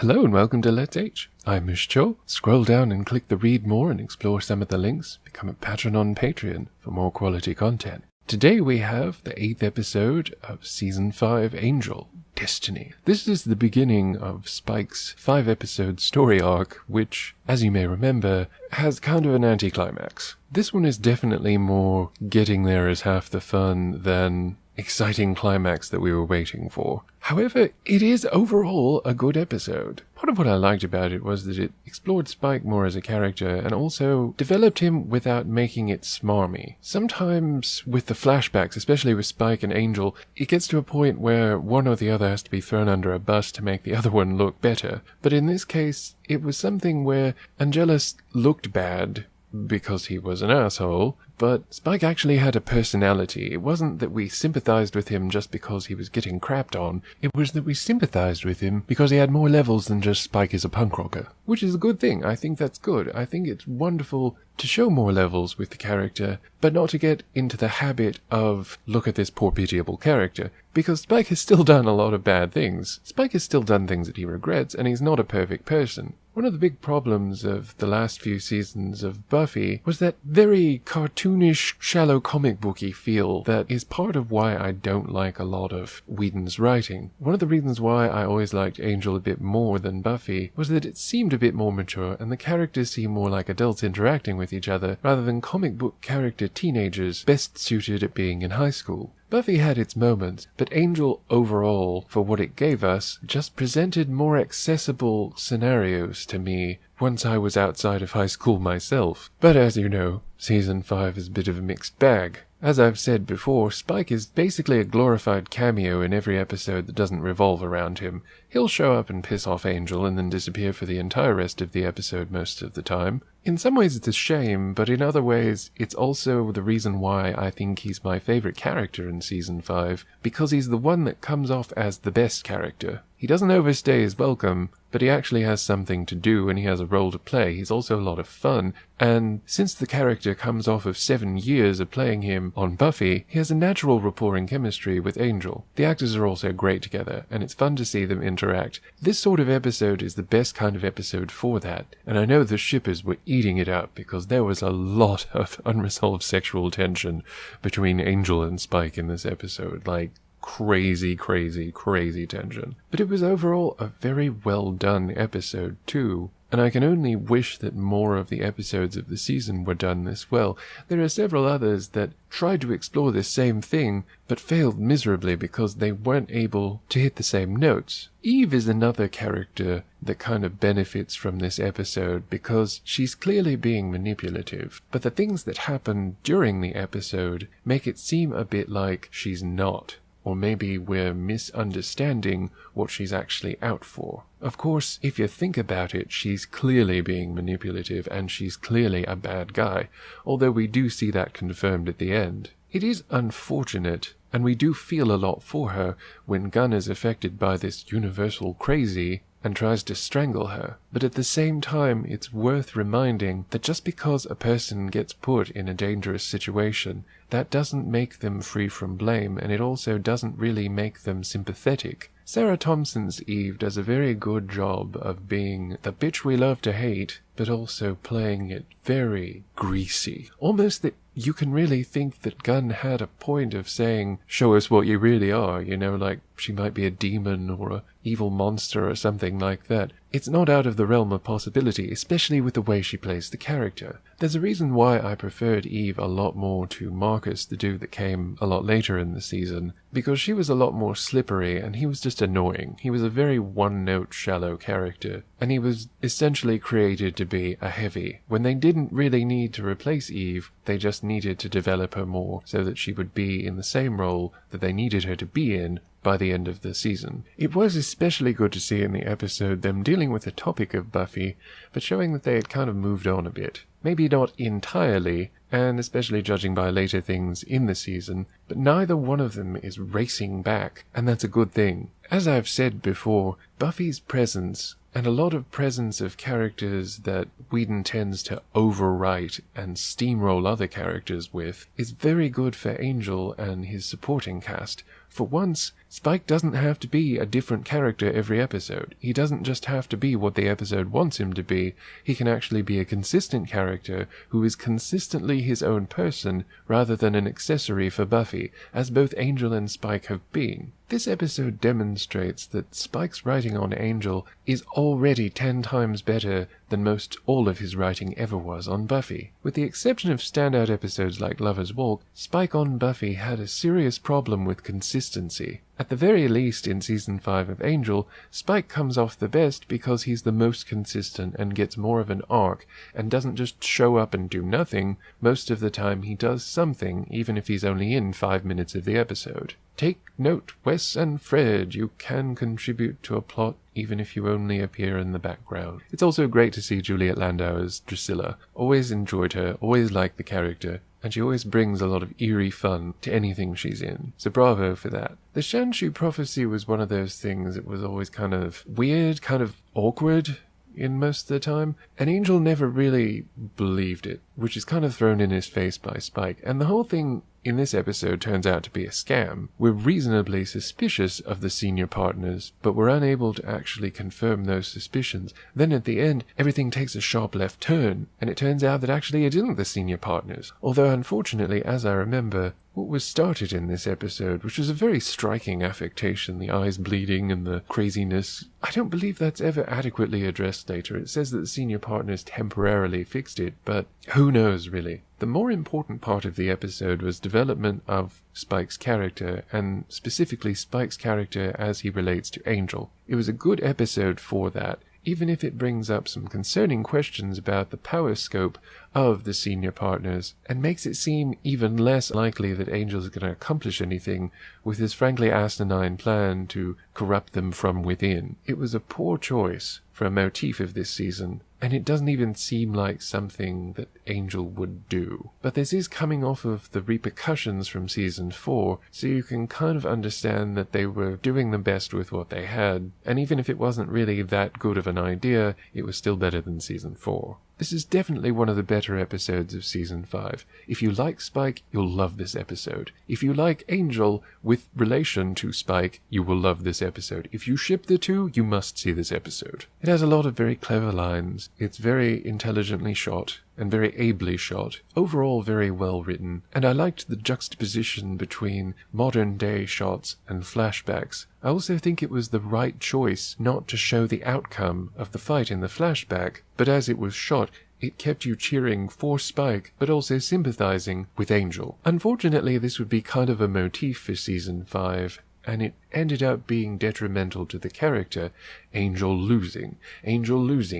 Hello and welcome to Let's H. I'm Mish Cho. Scroll down and click the read more and explore some of the links. Become a patron on Patreon for more quality content. Today we have the 8th episode of Season 5 Angel, Destiny. This is the beginning of Spike's 5-episode story arc, which, as you may remember, has kind of an anticlimax. This one is definitely more getting there is half the fun than exciting climax that we were waiting for. However, it is overall a good episode. Part of what I liked about it was that it explored Spike more as a character and also developed him without making it smarmy. Sometimes with the flashbacks, especially with Spike and Angel, it gets to a point where one or the other has to be thrown under a bus to make the other one look better. But in this case, it was something where Angelus looked bad because he was an asshole, but Spike actually had a personality. It wasn't that we sympathized with him just because he was getting crapped on, it was that we sympathized with him because he had more levels than just Spike is a punk rocker. Which is a good thing. I think that's good. I think it's wonderful to show more levels with the character, but not to get into the habit of, look at this poor pitiable character, because Spike has still done a lot of bad things. Spike has still done things that he regrets, and he's not a perfect person. One of the big problems of the last few seasons of Buffy was that very cartoonish, shallow comic booky feel that is part of why I don't like a lot of Whedon's writing. One of the reasons why I always liked Angel a bit more than Buffy was that it seemed a bit more mature and the characters seemed more like adults interacting with each other rather than comic book character teenagers best suited at being in high school. Buffy had its moments, but Angel overall, for what it gave us, just presented more accessible scenarios to me once I was outside of high school myself. But as you know, Season 5 is a bit of a mixed bag. As I've said before, Spike is basically a glorified cameo in every episode that doesn't revolve around him. He'll show up and piss off Angel and then disappear for the entire rest of the episode most of the time. In some ways it's a shame, but in other ways it's also the reason why I think he's my favorite character in Season 5, because he's the one that comes off as the best character. He doesn't overstay his welcome, but he actually has something to do and he has a role to play. He's also a lot of fun, and since the character comes off of 7 years of playing him on Buffy, he has a natural rapport and chemistry with Angel. The actors are also great together, and it's fun to see them interact. This sort of episode is the best kind of episode for that, and I know the shippers were eating it up because there was a lot of unresolved sexual tension between Angel and Spike in this episode, like crazy tension. But it was overall a very well done episode too, and I can only wish that more of the episodes of the season were done this well. There are several others that tried to explore this same thing, but failed miserably because they weren't able to hit the same notes. Eve is another character that kind of benefits from this episode because she's clearly being manipulative, but the things that happen during the episode make it seem a bit like she's not. Or maybe we're misunderstanding what she's actually out for. Of course, if you think about it, she's clearly being manipulative and she's clearly a bad guy, although we do see that confirmed at the end. It is unfortunate, and we do feel a lot for her when Gunn is affected by this universal crazy and tries to strangle her. But at the same time, it's worth reminding that just because a person gets put in a dangerous situation, that doesn't make them free from blame, and it also doesn't really make them sympathetic. Sarah Thompson's Eve does a very good job of being the bitch we love to hate, but also playing it very greasy. Almost that you can really think that Gunn had a point of saying, show us what you really are, you know, like she might be a demon or a evil monster or something like that. It's not out of the realm of possibility, especially with the way she plays the character. There's a reason why I preferred Eve a lot more to Marcus, the dude that came a lot later in the season, because she was a lot more slippery and he was just annoying. He was a very one-note shallow character, and he was essentially created to be a heavy. When they didn't really need to replace Eve, they just needed to develop her more so that she would be in the same role that they needed her to be in by the end of the season. It was especially good to see in the episode them dealing with the topic of Buffy, but showing that they had kind of moved on a bit. Maybe not entirely, and especially judging by later things in the season, but neither one of them is racing back, and that's a good thing. As I've said before, Buffy's presence, and a lot of presence of characters that Whedon tends to overwrite and steamroll other characters with, is very good for Angel and his supporting cast. For once, Spike doesn't have to be a different character every episode. He doesn't just have to be what the episode wants him to be. He can actually be a consistent character who is consistently his own person rather than an accessory for Buffy, as both Angel and Spike have been. This episode demonstrates that Spike's writing on Angel is already 10 times better than most all of his writing ever was on Buffy. With the exception of standout episodes like Lover's Walk, Spike on Buffy had a serious problem with consistency. At the very least, in Season 5 of Angel, Spike comes off the best because he's the most consistent and gets more of an arc, and doesn't just show up and do nothing. Most of the time he does something, even if he's only in 5 minutes of the episode. Take note, Wes and Fred, you can contribute to a plot even if you only appear in the background. It's also great to see Juliet Landau as Drusilla. Always enjoyed her, always liked the character, and she always brings a lot of eerie fun to anything she's in. So bravo for that. The Shanshu prophecy was one of those things that was always kind of weird, kind of awkward in most of the time, and Angel never really believed it, which is kind of thrown in his face by Spike, and the whole thing in this episode turns out to be a scam. We're reasonably suspicious of the senior partners, but we're unable to actually confirm those suspicions. Then at the end, everything takes a sharp left turn, and it turns out that actually it isn't the senior partners. Although unfortunately, as I remember, what was started in this episode, which was a very striking affectation, the eyes bleeding and the craziness, I don't believe that's ever adequately addressed later. It says that the senior partners temporarily fixed it, but who knows really. The more important part of the episode was development of Spike's character, and specifically Spike's character as he relates to Angel. It was a good episode for that, even if it brings up some concerning questions about the power scope of the senior partners, and makes it seem even less likely that Angel's going to accomplish anything with his frankly asinine plan to corrupt them from within. It was a poor choice for a motif of this season, and it doesn't even seem like something that Angel would do. But this is coming off of the repercussions from Season 4, so you can kind of understand that they were doing the best with what they had, and even if it wasn't really that good of an idea, it was still better than Season 4. This is definitely one of the better episodes of Season 5. If you like Spike, you'll love this episode. If you like Angel with relation to Spike, you will love this episode. If you ship the two, you must see this episode. It has a lot of very clever lines. It's very intelligently shot and very ably shot. Overall very well written, and I liked the juxtaposition between modern day shots and flashbacks. I also think it was the right choice not to show the outcome of the fight in the flashback, but as it was shot, it kept you cheering for Spike, but also sympathizing with Angel. Unfortunately, this would be kind of a motif for Season 5, and it ended up being detrimental to the character, Angel losing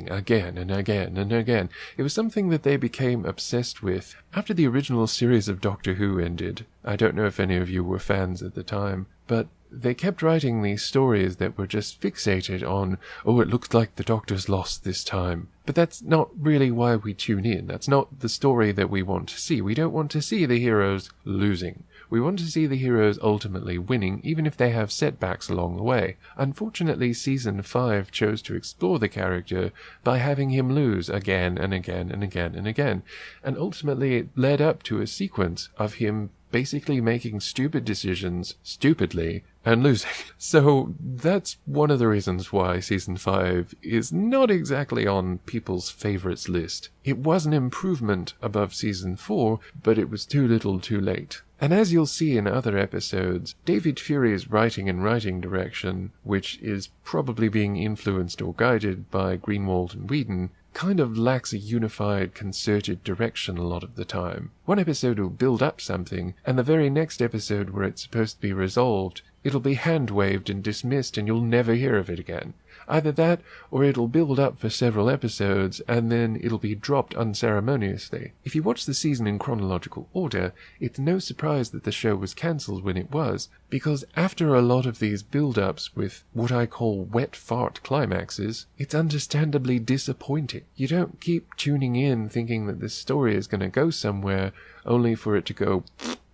again and again and again. It was something that they became obsessed with after the original series of Doctor Who ended. I don't know if any of you were fans at the time, but they kept writing these stories that were just fixated on, oh, it looks like the Doctor's lost this time. But that's not really why we tune in. That's not the story that we want to see. We don't want to see the heroes losing. We want to see the heroes ultimately winning, even if they have setbacks along the way. Unfortunately, Season 5 chose to explore the character by having him lose again and again and again and again. And ultimately it led up to a sequence of him basically making stupid decisions stupidly and losing. So that's one of the reasons why Season 5 is not exactly on people's favourites list. It was an improvement above Season 4, but it was too little too late. And as you'll see in other episodes, David Fury's writing and writing direction, which is probably being influenced or guided by Greenwald and Whedon, kind of lacks a unified, concerted direction a lot of the time. One episode will build up something, and the very next episode where it's supposed to be resolved, it'll be hand-waved and dismissed and you'll never hear of it again. Either that, or it'll build up for several episodes, and then it'll be dropped unceremoniously. If you watch the season in chronological order, it's no surprise that the show was cancelled when it was, because after a lot of these build-ups with what I call wet fart climaxes, it's understandably disappointing. You don't keep tuning in thinking that this story is going to go somewhere, only for it to go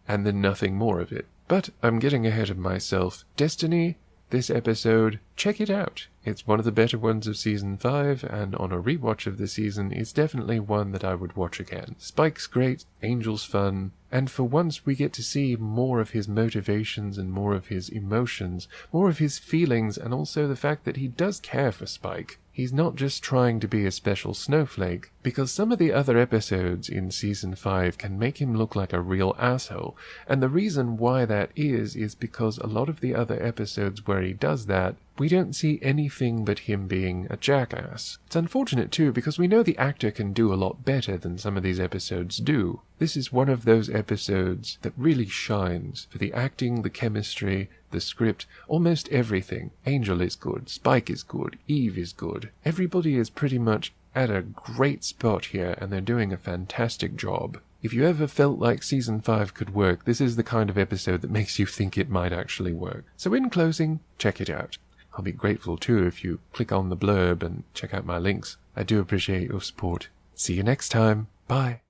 and then nothing more of it. But I'm getting ahead of myself. Destiny this episode, check it out. It's one of the better ones of Season 5, and on a rewatch of the season, it's definitely one that I would watch again. Spike's great, Angel's fun, and for once we get to see more of his motivations and more of his emotions, more of his feelings, and also the fact that he does care for Spike. He's not just trying to be a special snowflake, because some of the other episodes in Season 5 can make him look like a real asshole, and the reason why that is because a lot of the other episodes where he does that, we don't see anything but him being a jackass. It's unfortunate too, because we know the actor can do a lot better than some of these episodes do. This is one of those episodes that really shines for the acting, the chemistry, the script, almost everything. Angel is good, Spike is good, Eve is good. Everybody is pretty much at a great spot here, and they're doing a fantastic job. If you ever felt like Season 5 could work, this is the kind of episode that makes you think it might actually work. So in closing, check it out. I'll be grateful too if you click on the blurb and check out my links. I do appreciate your support. See you next time. Bye.